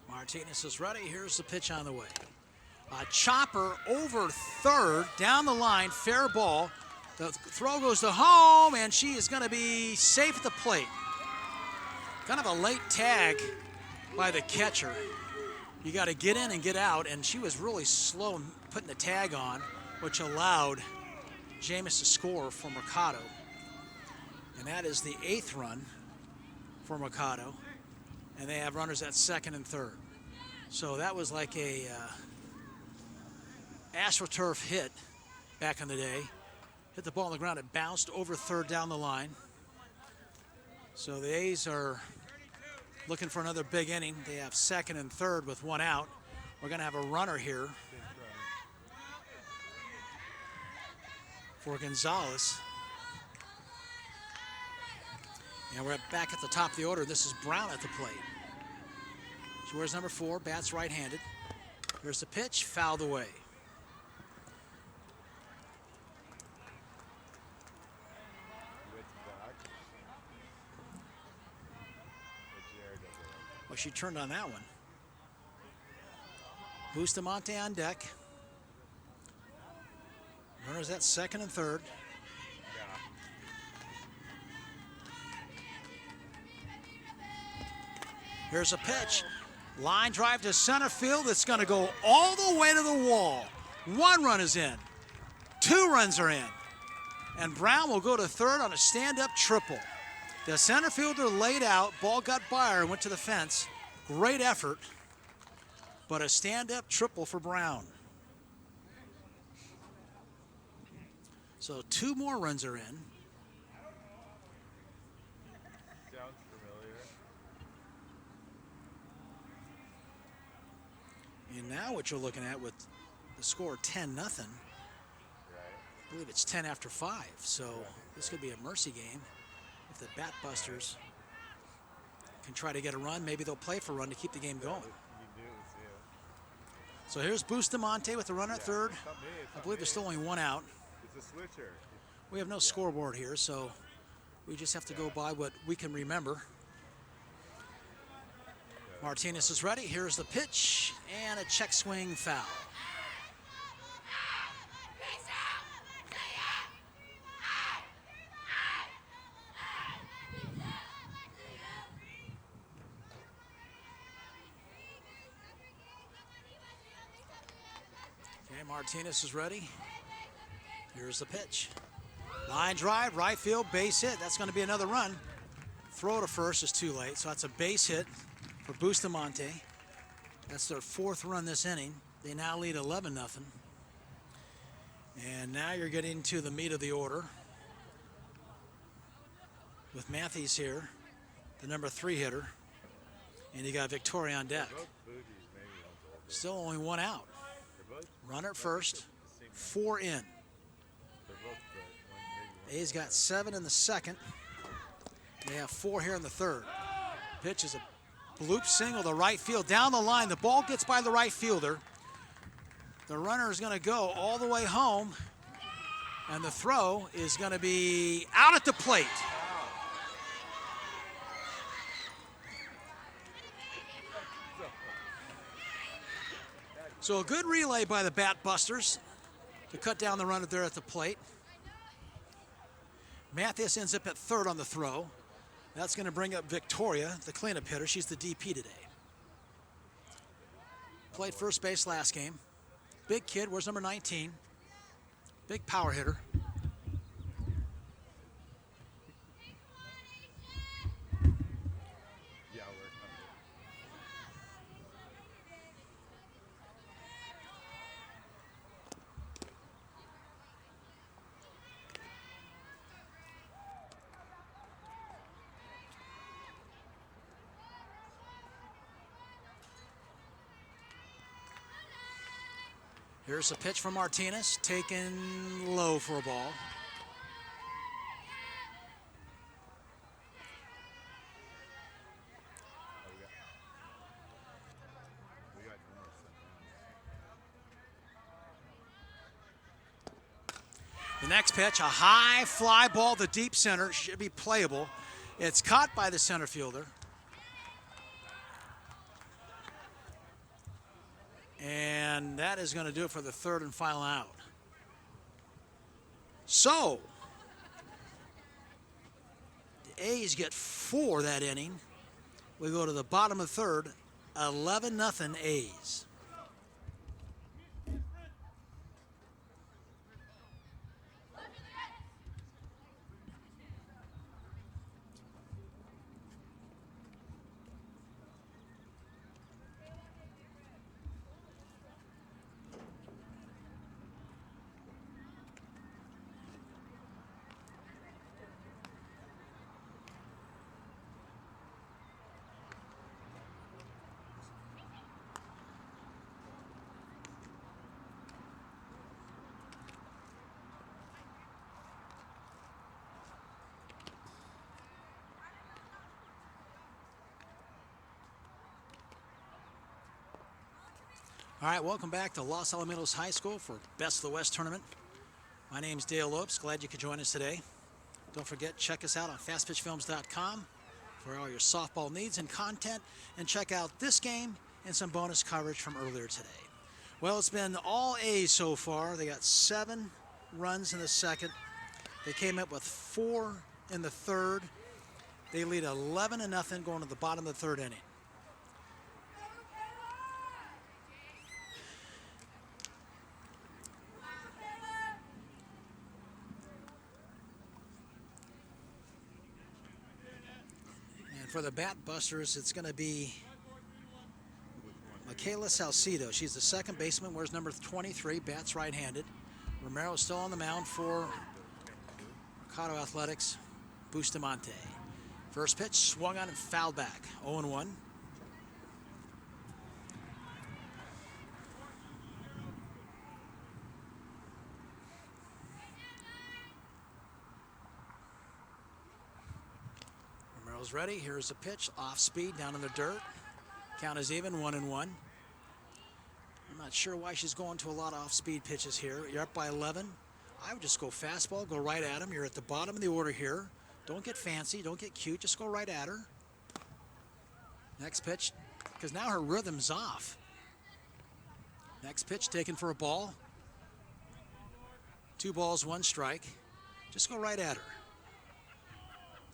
B: Martinez is ready. Here's the pitch on the way. A chopper over third, down the line, fair ball. The throw goes to home, and she is going to be safe at the plate. Kind of a late tag by the catcher. You got to get in and get out, and she was really slow in putting the tag on, which allowed Jameis to score for Mercado. And that is the 8th run for Mercado. And they have runners at second and third. So that was like a AstroTurf hit back in the day. Hit the ball on the ground, it bounced over third down the line. So the A's are looking for another big inning. They have second and third with 1 out. We're going to have a runner here for Gonzalez. And we're back at the top of the order. This is Brown at the plate. She wears number 4, bats right-handed. Here's the pitch, fouled away. Well, she turned on that one. Bustamante on deck. Runners at second and third. Here's a pitch. Line drive to center field. It's going to go all the way to the wall. 1 run is in. 2 runs are in. And Brown will go to third on a stand-up triple. The center fielder laid out, ball got by her and went to the fence. Great effort, but a stand-up triple for Brown. So 2 more runs are in.
D: Sounds familiar.
B: And now what you're looking at with the score 10-0,
D: Right.
B: I believe it's 10 after 5. So this could be a mercy game. If the Batbusters can try to get a run, maybe they'll play for a run to keep the game going. So here's Bustamante with the runner at third. I believe there's still only 1 out.
D: It's a switcher.
B: We have no scoreboard here, so we just have to go by what we can remember. Martinez is ready. Here's the pitch, and a check swing foul. Martinez is ready. Here's the pitch. Line drive, right field, base hit. That's going to be another run. Throw to first is too late, so that's a base hit for Bustamante. That's their 4th run this inning. They now lead 11-0. And now you're getting to the meat of the order with Matthews here, the number 3 hitter. And you got Victoria on deck. Still only 1 out. Runner at first, 4 in. A's got 7 in the 2nd. They have 4 here in the 3rd. Pitch is a bloop single to right field. Down the line, the ball gets by the right fielder. The runner is going to go all the way home. And the throw is going to be out at the plate. So a good relay by the Batbusters to cut down the runner there at the plate. Mathias ends up at 3rd on the throw. That's going to bring up Victoria, the cleanup hitter. She's the DP today. Played first base last game. Big kid, where's number 19? Big power hitter. Here's a pitch from Martinez, taken low for a ball. The next pitch, a high fly ball to deep center, should be playable. It's caught by the center fielder. And that is going to do it for the 3rd and final out. So, the A's get 4 that inning. We go to the bottom of the 3rd, 11-0 A's. All right, welcome back to Los Alamitos High School for Best of the West tournament. My name's Dale Lopes. Glad you could join us today. Don't forget, check us out on fastpitchfilms.com for all your softball needs and content, and check out this game and some bonus coverage from earlier today. Well, it's been all A's so far. They got 7 runs in the 2nd. They came up with 4 in the 3rd. They lead 11-0 going to the bottom of the 3rd inning. For the Batbusters, it's going to be Michaela Salcido. She's the 2nd baseman, wears number 23, bats right-handed. Romero's still on the mound for Mercado Athletics, Bustamante. First pitch, swung on and fouled back, 0-1. Ready. Here's a pitch off speed down in the dirt. Count is even, 1-1. I'm not sure why she's going to a lot of off speed pitches here. You're up by 11. I would just go fastball, go right at him. You're at the bottom of the order here. Don't get fancy, don't get cute, just go right at her. Next pitch, because now her rhythm's off. Next pitch taken for a ball. 2 balls, 1 strike. Just go right at her.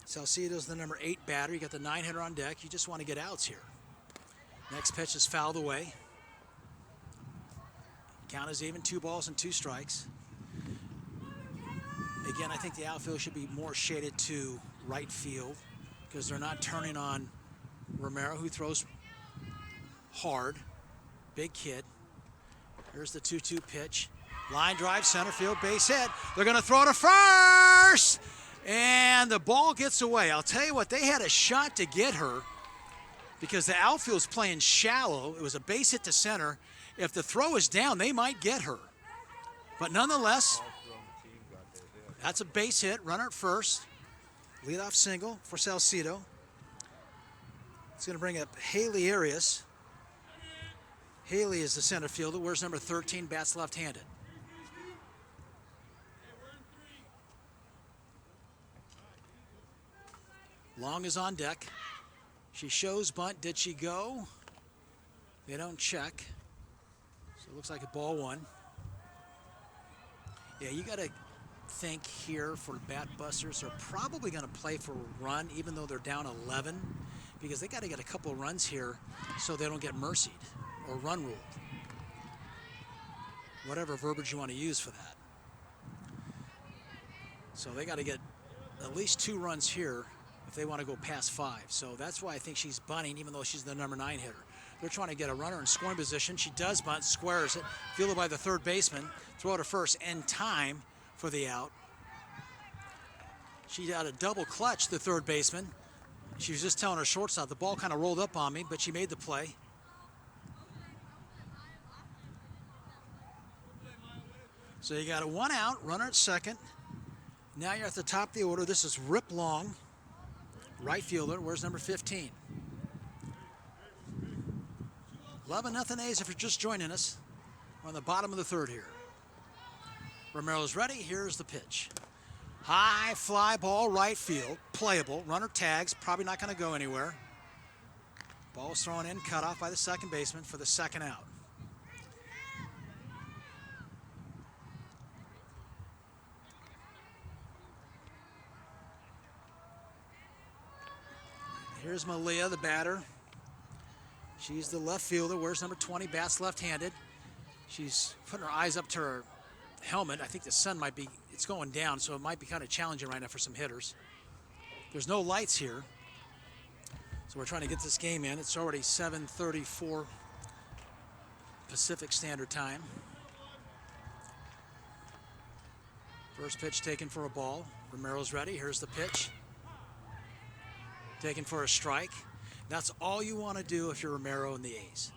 B: Salcido's the number 8 batter. You got the 9 hitter on deck. You just want to get outs here. Next pitch is fouled away. Count is even, 2 balls and 2 strikes. Again, I think the outfield should be more shaded to right field because they're not turning on Romero, who throws hard. Big kid. Here's the 2-2 pitch. Line drive, center field, base hit. They're going to throw to first. And the ball gets away. I'll tell you what, they had a shot to get her because the outfield's playing shallow. It was a base hit to center. If the throw is down, they might get her. But nonetheless, that's a base hit. Runner at first. Leadoff single for Salcido. It's going to bring up Haley Arias. Haley is the center fielder. Wears number 13, bats left-handed. Long is on deck. She shows bunt. Did she go? They don't check. So it looks like a ball one. Yeah, you got to think here for Batbusters. They're probably going to play for a run, even though they're down 11, because they got to get a couple of runs here so they don't get mercied or run ruled. Whatever verbiage you want to use for that. So they got to get at least 2 runs here if they want to go past 5. So that's why I think she's bunting, even though she's the number 9 hitter. They're trying to get a runner in scoring position. She does bunt, squares it, fielded by the third baseman, throw it to first in time for the out. She had a double clutch, the third baseman. She was just telling her shortstop, the ball kind of rolled up on me, but she made the play. So you got a 1 out, runner at second. Now you're at the top of the order. This is Rip Long, right fielder. Where's number 15? 11-0 A's if you're just joining us. We're on the bottom of the third here. Romero's ready. Here's the pitch. High fly ball, right field, playable. Runner tags, probably not going to go anywhere. Ball's thrown in, cut off by the second baseman for the second out. Here's Malia, the batter. She's the left fielder. Wears number 20, bats left-handed. She's putting her eyes up to her helmet. I think the sun might be, it's going down, so it might be kind of challenging right now for some hitters. There's no lights here, so we're trying to get this game in. It's already 7:34 Pacific Standard Time. First pitch taken for a ball. Romero's ready. Here's the pitch. Taken for a strike. That's all you want to do if you're Romero and the A's.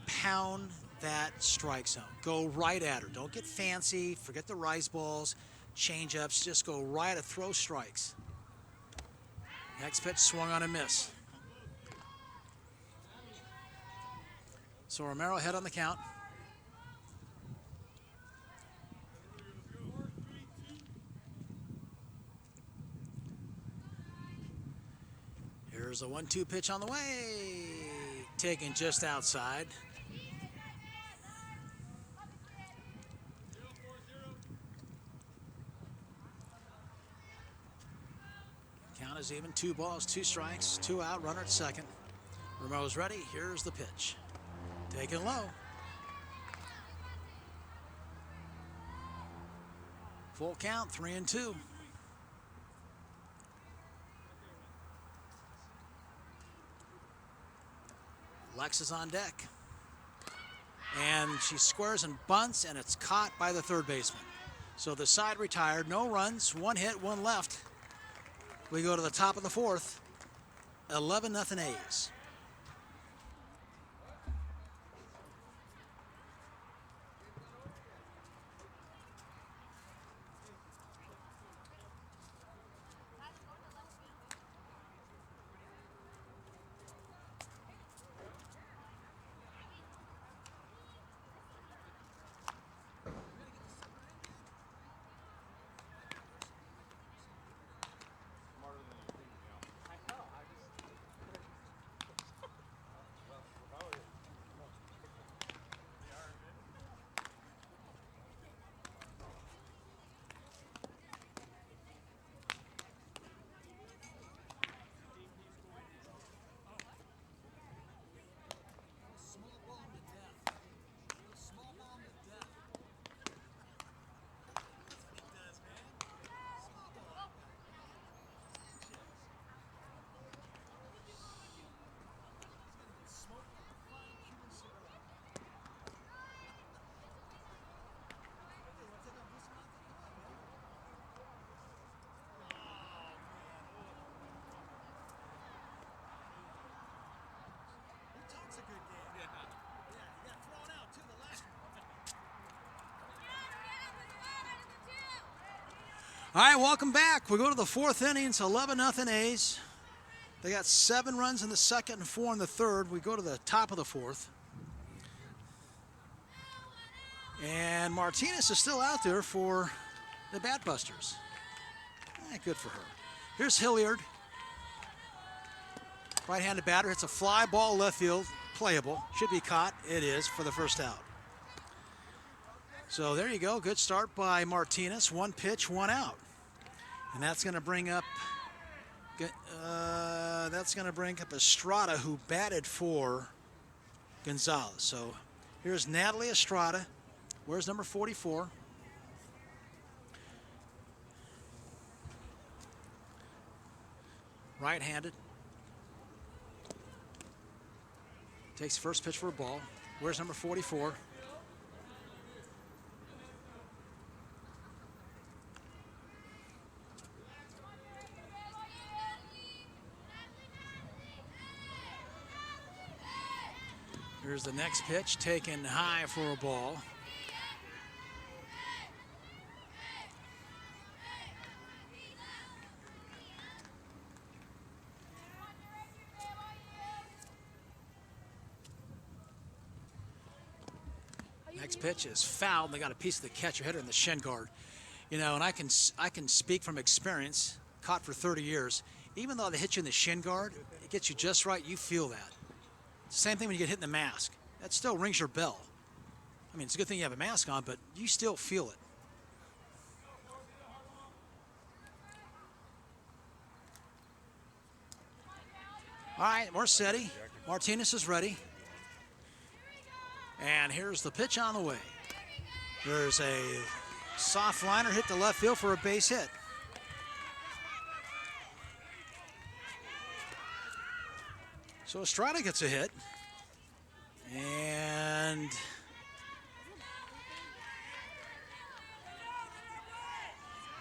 B: Pound that strike zone. Go right at her. Don't get fancy. Forget the rise balls, change-ups. Just go right at throw strikes. Next pitch swung on a miss. So Romero ahead on the count. Here's a 1-2 pitch on the way. Taken just outside. Count is even. 2 balls, 2 strikes, 2 out, runner at second. Romero's ready. Here's the pitch. Taken low. Full count, 3-2. Lex is on deck. And she squares and bunts, and it's caught by the third baseman. So the side retired, no runs, 1 hit, 1 left. We go to the top of the fourth, 11-0 A's. All right, welcome back. We go to the fourth inning. It's 11-0 A's. They got 7 runs in the second and 4 in the third. We go to the top of the fourth. And Martinez is still out there for the Batbusters. Good for her. Here's Hilliard. Right-handed batter. It's a fly ball left field. Playable. Should be caught. It is for the first out. So there you go. Good start by Martinez. 1 pitch, 1 out. And that's going to bring up Estrada, who batted for Gonzalez. So here's Natalie Estrada. Where's number 44? Right-handed. Takes first pitch for a ball. Where's number 44? Here's the next pitch, taken high for a ball. Next pitch is fouled. They got a piece of the catcher hitter in the shin guard. You know, and I can speak from experience, caught for 30 years. Even though they hit you in the shin guard, it gets you just right, you feel that. Same thing when you get hit in the mask. That still rings your bell. I mean, it's a good thing you have a mask on, but you still feel it. All right, we're steady. Martinez is ready. And here's the pitch on the way. There's a soft liner hit to left field for a base hit. So Estrada gets a hit. And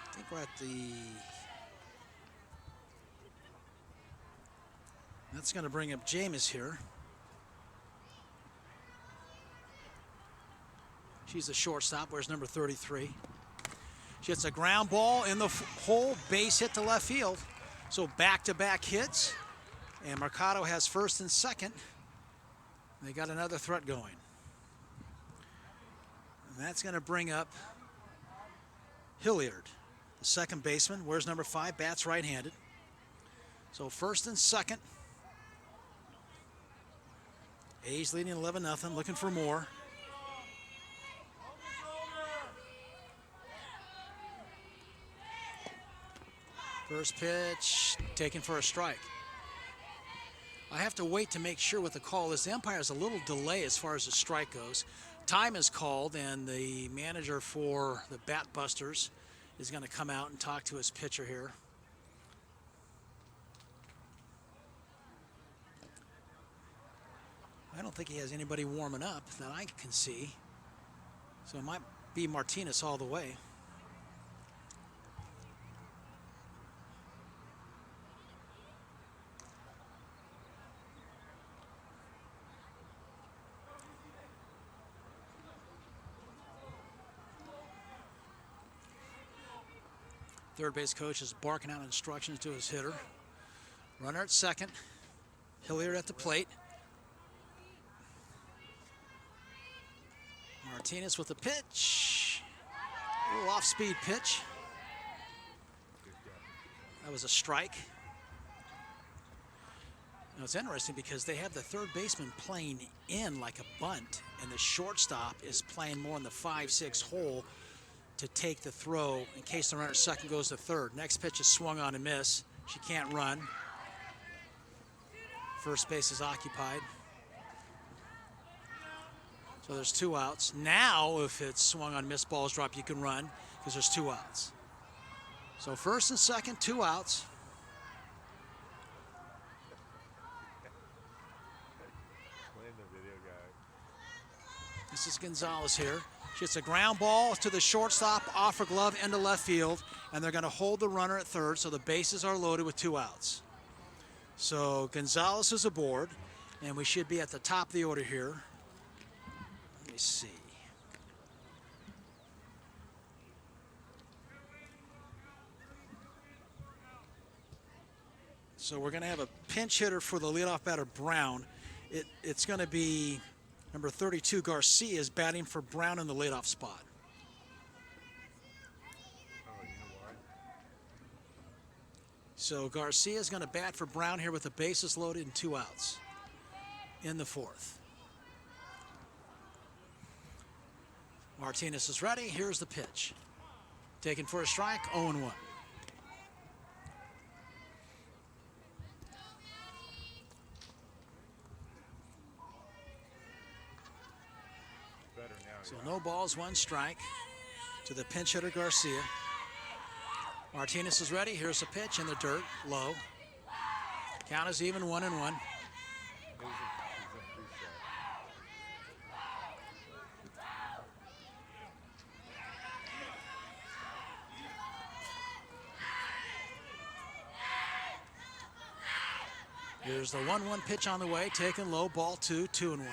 B: I think we're at the... That's going to bring up James here. She's a shortstop. Where's number 33? She hits a ground ball in the hole, base hit to left field. So back-to-back hits. And Mercado has first and second. They got another threat going. And that's going to bring up Hilliard, the second baseman. Where's number 5? Bats right-handed. So first and second. A's leading 11-0, looking for more. First pitch taken for a strike. I have to wait to make sure what the call is. The umpire has a little delay as far as the strike goes. Time is called, and the manager for the Batbusters is going to come out and talk to his pitcher here. I don't think he has anybody warming up that I can see. So it might be Martinez all the way. Third base coach is barking out instructions to his hitter. Runner at second. Hilliard at the plate. Martinez with the pitch. A little off-speed pitch. That was a strike. Now it's interesting because they have the third baseman playing in like a bunt, and the shortstop is playing more in the 5-6 hole to take the throw in case the runner at second goes to third. Next pitch is swung on and miss. She can't run. First base is occupied. So there's 2 outs. Now, if it's swung on, missed, balls drop, you can run because there's 2 outs. So first and second, 2 outs.
D: Playing the video guy.
B: This is Gonzalez here. She hits a ground ball to the shortstop, off her glove, into left field, and they're going to hold the runner at third, so the bases are loaded with 2 outs. So Gonzalez is aboard, and we should be at the top of the order here. Let me see. So we're going to have a pinch hitter for the leadoff batter, Brown. It's going to be number 32, Garcia, is batting for Brown in the leadoff spot.
D: Oh, you know why?
B: So Garcia is going to bat for Brown here with the bases loaded and 2 outs in the 4th. Martinez is ready. Here's the pitch. Taken for a strike, 0-1.
D: Better now.
B: So
D: Yeah.
B: no balls, 1 strike to the pinch hitter, Garcia. Martinez is ready. Here's the pitch in the dirt, low. Count is even, 1-1.
D: He's in preset.
B: Here's the 1-1 pitch on the way, taken low, ball 2, 2-1.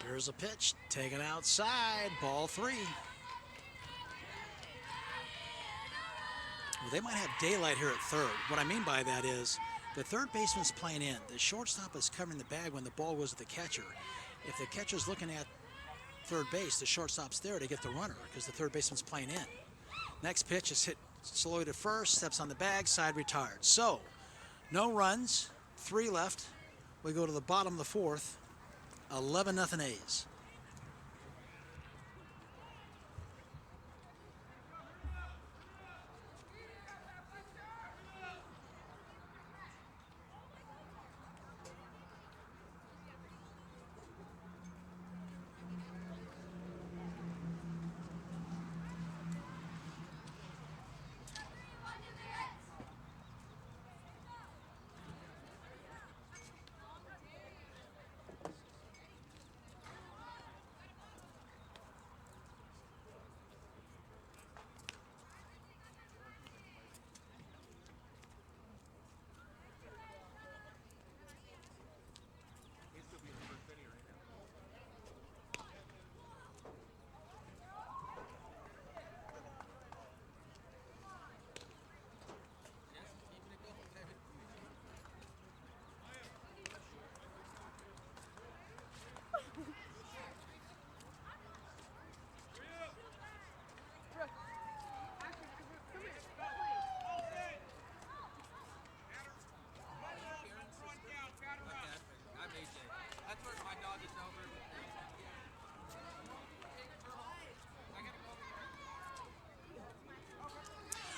B: Here's a pitch, taken outside, ball 3. Well, they might have daylight here at third. What I mean by that is the third baseman's playing in. The shortstop is covering the bag when the ball goes to the catcher. If the catcher's looking at third base, the shortstop's there to get the runner because the third baseman's playing in. Next pitch is hit slowly to first, steps on the bag, side retired. So, no runs, 3 left. We go to the bottom of the 4th, 11-0 A's.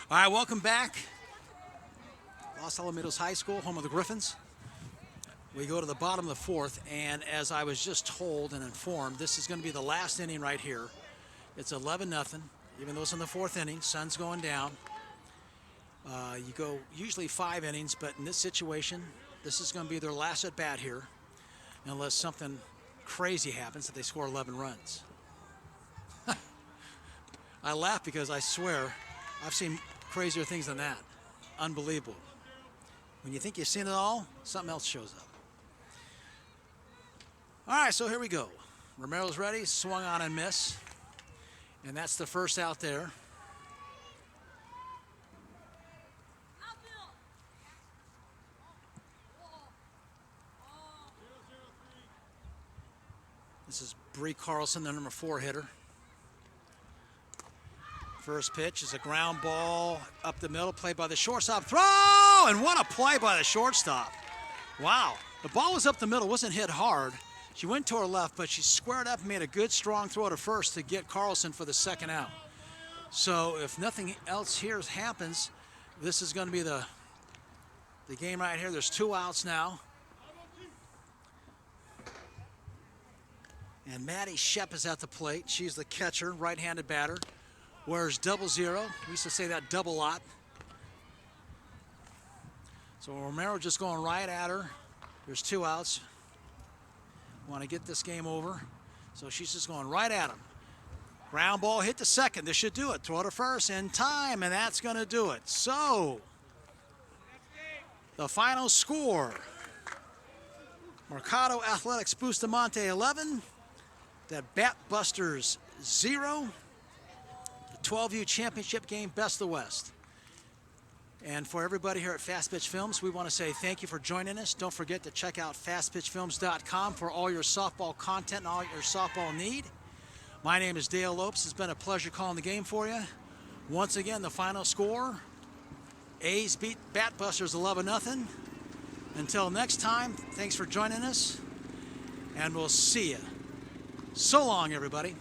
B: All right, welcome back. Los Alamitos High School, home of the Griffins. We go to the bottom of the 4th, and as I was just told and informed, this is going to be the last inning right here. It's 11-0, even though it's in the 4th inning. Sun's going down. You go usually 5 innings, but in this situation, this is going to be their last at bat here, unless something crazy happens that they score 11 runs. I laugh because I swear I've seen crazier things than that. Unbelievable. When you think you've seen it all, something else shows up. All right, so here we go. Romero's ready, swung on and miss. And that's the first out there. This is Bree Carlson, the number 4 hitter. First pitch is a ground ball up the middle, played by the shortstop. Throw! And what a play by the shortstop. Wow. The ball was up the middle, wasn't hit hard. She went to her left, but she squared up and made a good, strong throw to first to get Carlson for the 2nd out. So if nothing else here happens, this is going to be the game right here. There's 2 outs now. And Maddie Shep is at the plate. She's the catcher, right-handed batter. Wears 00. We used to say that double lot. So Romero just going right at her. There's 2 outs. Want to get this game over. So she's just going right at him. Ground ball hit to second. This should do it. Throw to first in time, and that's going to do it. So The final score: Mercado Athletics Bustamante 11, the Batbusters 0, the 12U Championship game, Best of the West. And for everybody here at Fast Pitch Films, we want to say thank you for joining us. Don't forget to check out fastpitchfilms.com for all your softball content and all your softball need. My name is Dale Lopes. It's been a pleasure calling the game for you. Once again, the final score: A's beat Batbusters 11-0. Until next time, thanks for joining us, and we'll see you. So long, everybody.